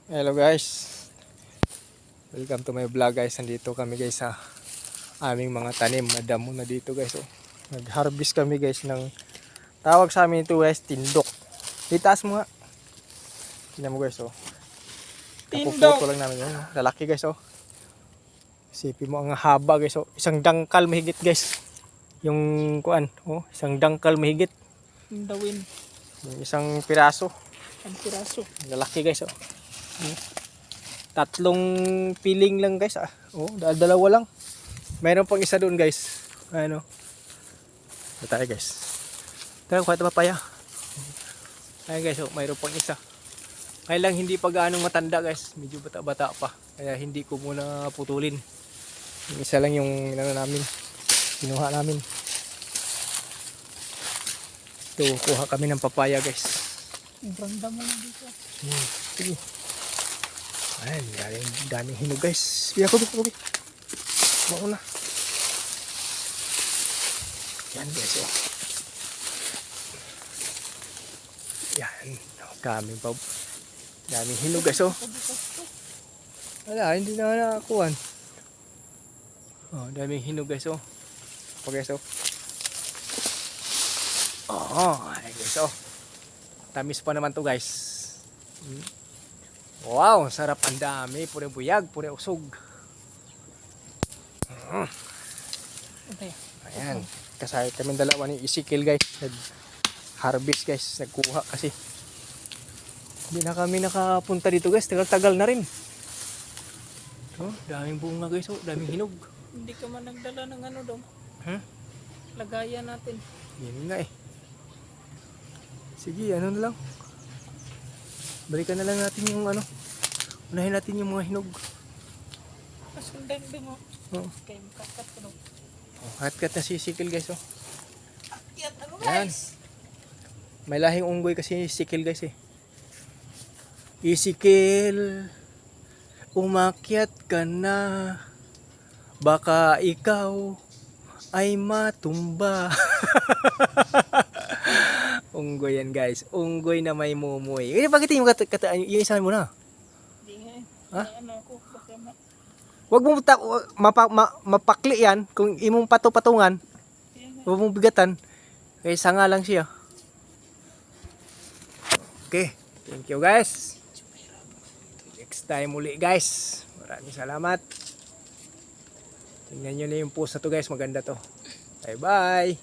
Hello guys, welcome to my vlog guys. Nandito kami guys sa aming mga tanim. Madamo na dito guys. Oh. Nag-harvest kami guys ng tawag sa amin ito guys, tindok. Itaas mo nga. Tingnan mo guys oh. Kapuputo lang namin yun. Lalaki guys oh. Isipin mo ang haba guys oh. Isang dangkal mahigit guys. Yung kuan oh, isang dangkal mahigit. Dawin. Yung isang piraso. Ang piraso. Lalaki guys oh. Tatlong piling lang guys ah. Oh, dalawa lang. Mayroon pang isa doon guys. Ano? Ito tayo guys. Tara, kuha ito papaya. Ayan guys, oh, mayroon pang isa. Kaya lang hindi pa gaanong matanda guys. Medyo bata-bata pa. Kaya hindi ko muna putulin. Yung isa lang yung namin. Kinuha namin. Ito, kuha kami ng papaya guys. Randa mo na dito. Sige. Ayan, daming hinog guys. Biya ko, biya. Mauna. Yan guys, oh. Yan, daming hinog guys, oh. Wala, hindi na nakakuhan. Oh, daming hinog guys, oh. Oh guys, oh. Oh, ayan guys, oh. Tamis pa naman to guys. Wow, sarap, ang dami. Pure buyag, pure usog. Ayan, kasaya kami dalawa ni Ezekiel guys. Nag-harvest guys, nagkuha kasi. Hindi na kami nakapunta dito guys, tagal-tagal na rin. Oh, daming bunga guys, oh, daming hinog. Hindi ka man nagdala ng ano daw. Huh? Lagayan natin. Yan nga eh. Sige, ano na lang. Balikan na lang natin yung ano. Unahin natin yung mga hinog. Kasundan din mo. Oh. Kaya makakat ko daw. Oh, hot-cut na si Ezekiel guys, oh. Akyat, ano Yan. guys? May lahing unggoy kasi Ezekiel guys eh. Ezekiel, umakyat ka na. Baka ikaw ay matumba. Unggoy yan guys. Unggoy na may mumoy. Eh, bakit yung yung isa mo na? Hindi nga eh. Ha? Ano ako, baka Wag mo mapakli yan. Kung imong patungan, wag mong bigatan. Kaya sanga lang siya. Okay. Thank you guys. Next time uli guys. Maraming salamat. Tingnan nyo na yung post na to guys. Maganda to. Bye bye.